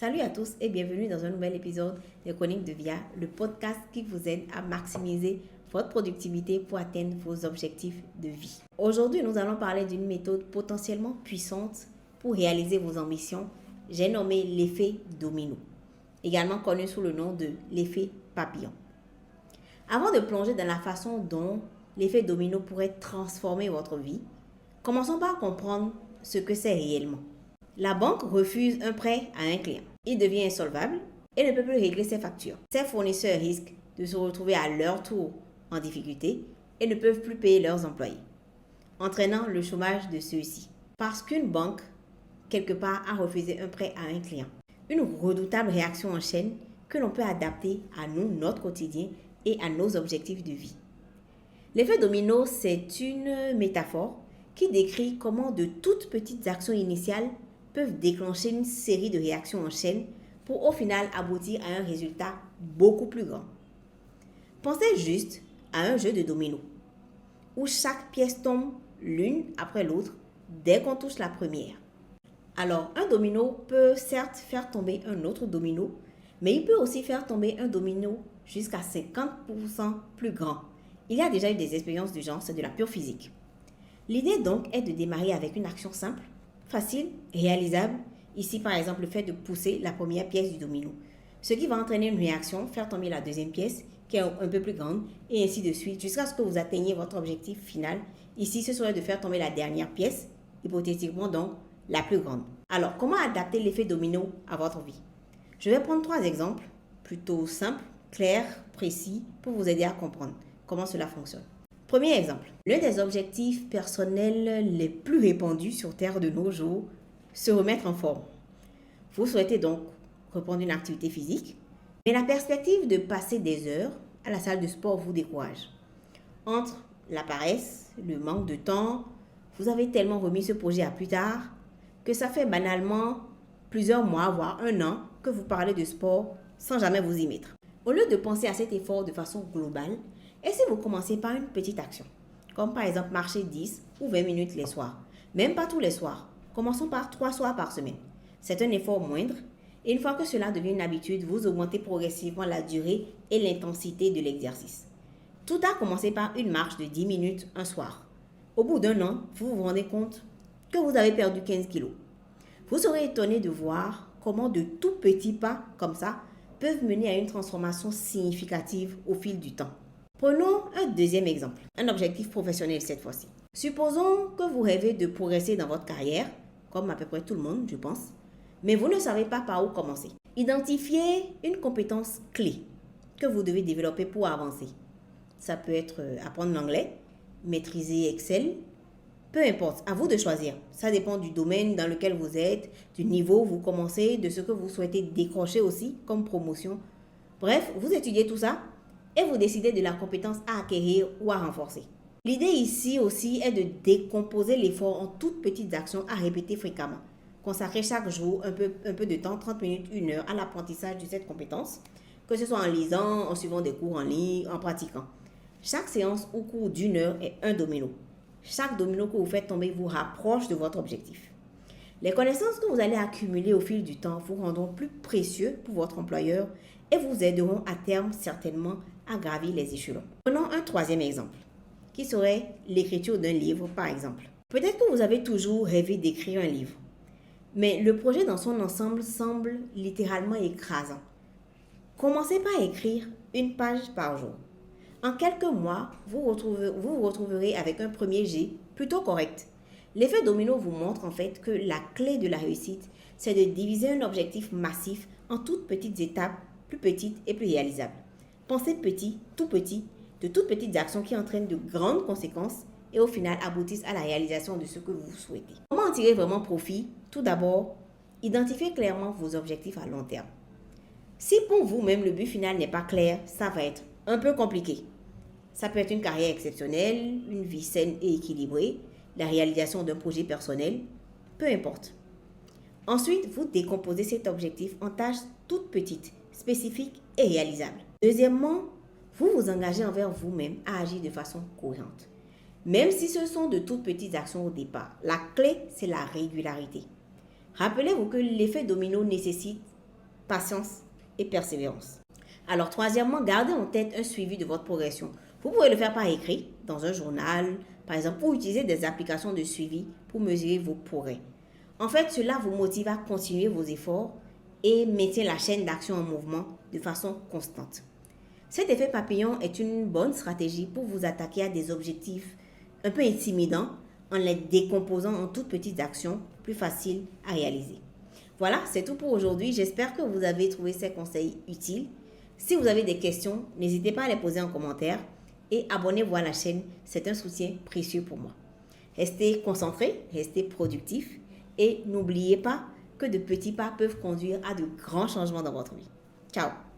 Salut à tous et bienvenue dans un nouvel épisode de Chroniques de Via, le podcast qui vous aide à maximiser votre productivité pour atteindre vos objectifs de vie. Aujourd'hui, nous allons parler d'une méthode potentiellement puissante pour réaliser vos ambitions. J'ai nommé l'effet domino, également connu sous le nom de l'effet papillon. Avant de plonger dans la façon dont l'effet domino pourrait transformer votre vie, commençons par comprendre ce que c'est réellement. La banque refuse un prêt à un client. Il devient insolvable et ne peut plus régler ses factures. Ses fournisseurs risquent de se retrouver à leur tour en difficulté et ne peuvent plus payer leurs employés, entraînant le chômage de ceux-ci. Parce qu'une banque, quelque part, a refusé un prêt à un client. Une redoutable réaction en chaîne que l'on peut adapter à nous, notre quotidien et à nos objectifs de vie. L'effet domino, c'est une métaphore qui décrit comment de toutes petites actions initiales peuvent déclencher une série de réactions en chaîne pour au final aboutir à un résultat beaucoup plus grand. Pensez juste à un jeu de domino où chaque pièce tombe l'une après l'autre dès qu'on touche la première. Alors, un domino peut certes faire tomber un autre domino, mais il peut aussi faire tomber un domino jusqu'à 50% plus grand. Il y a déjà eu des expériences du genre, c'est de la pure physique. L'idée donc est de démarrer avec une action simple, facile, réalisable. Ici, par exemple, le fait de pousser la première pièce du domino. Ce qui va entraîner une réaction, faire tomber la deuxième pièce, qui est un peu plus grande, et ainsi de suite, jusqu'à ce que vous atteigniez votre objectif final. Ici, ce serait de faire tomber la dernière pièce, hypothétiquement donc la plus grande. Alors, comment adapter l'effet domino à votre vie? Je vais prendre 3 exemples, plutôt simples, clairs, précis, pour vous aider à comprendre comment cela fonctionne. Premier exemple, l'un des objectifs personnels les plus répandus sur Terre de nos jours, se remettre en forme. Vous souhaitez donc reprendre une activité physique, mais la perspective de passer des heures à la salle de sport vous décourage. Entre la paresse, le manque de temps, vous avez tellement remis ce projet à plus tard que ça fait banalement plusieurs mois, voire un an, que vous parlez de sport sans jamais vous y mettre. Au lieu de penser à cet effort de façon globale, et si vous commencez par une petite action, comme par exemple marcher 10 ou 20 minutes les soirs, même pas tous les soirs, commençons par 3 soirs par semaine. C'est un effort moindre et une fois que cela devient une habitude, vous augmentez progressivement la durée et l'intensité de l'exercice. Tout a commencé par une marche de 10 minutes un soir. Au bout d'un an, vous vous rendez compte que vous avez perdu 15 kilos. Vous serez étonné de voir comment de tout petits pas comme ça peuvent mener à une transformation significative au fil du temps. Prenons un deuxième exemple, un objectif professionnel cette fois-ci. Supposons que vous rêvez de progresser dans votre carrière, comme à peu près tout le monde, je pense, mais vous ne savez pas par où commencer. Identifiez une compétence clé que vous devez développer pour avancer. Ça peut être apprendre l'anglais, maîtriser Excel, peu importe, à vous de choisir. Ça dépend du domaine dans lequel vous êtes, du niveau où vous commencez, de ce que vous souhaitez décrocher aussi comme promotion. Bref, vous étudiez tout ça et vous décidez de la compétence à acquérir ou à renforcer. L'idée ici aussi est de décomposer l'effort en toutes petites actions à répéter fréquemment. Consacrer chaque jour un peu de temps, 30 minutes, 1 heure, à l'apprentissage de cette compétence, que ce soit en lisant, en suivant des cours en ligne, en pratiquant. Chaque séance au cours d'1 heure est un domino. Chaque domino que vous faites tomber vous rapproche de votre objectif. Les connaissances que vous allez accumuler au fil du temps vous rendront plus précieux pour votre employeur et vous aideront à terme certainement à gravir les échelons. Prenons un troisième exemple, qui serait l'écriture d'un livre par exemple. Peut-être que vous avez toujours rêvé d'écrire un livre, mais le projet dans son ensemble semble littéralement écrasant. Commencez par écrire 1 page par jour. En quelques mois, vous vous retrouverez avec un premier jet plutôt correct. L'effet domino vous montre en fait que la clé de la réussite, c'est de diviser un objectif massif en toutes petites étapes, plus petites et plus réalisables. Pensez petit, de toutes petites actions qui entraînent de grandes conséquences et au final aboutissent à la réalisation de ce que vous souhaitez. Comment en tirer vraiment profit? Tout d'abord, identifiez clairement vos objectifs à long terme. Si pour vous-même le but final n'est pas clair, ça va être un peu compliqué. Ça peut être une carrière exceptionnelle, une vie saine et équilibrée, la réalisation d'un projet personnel, peu importe. Ensuite, vous décomposez cet objectif en tâches toutes petites, spécifiques et réalisables. Deuxièmement, vous vous engagez envers vous-même à agir de façon cohérente. Même si ce sont de toutes petites actions au départ, la clé, c'est la régularité. Rappelez-vous que l'effet domino nécessite patience et persévérance. Alors, troisièmement, gardez en tête un suivi de votre progression. Vous pouvez le faire par écrit, dans un journal, par exemple, ou utiliser des applications de suivi pour mesurer vos progrès. En fait, cela vous motive à continuer vos efforts et maintient la chaîne d'action en mouvement de façon constante. Cet effet papillon est une bonne stratégie pour vous attaquer à des objectifs un peu intimidants en les décomposant en toutes petites actions plus faciles à réaliser. Voilà, c'est tout pour aujourd'hui. J'espère que vous avez trouvé ces conseils utiles. Si vous avez des questions, n'hésitez pas à les poser en commentaire et abonnez-vous à la chaîne. C'est un soutien précieux pour moi. Restez concentrés, restez productifs et n'oubliez pas que de petits pas peuvent conduire à de grands changements dans votre vie. Ciao!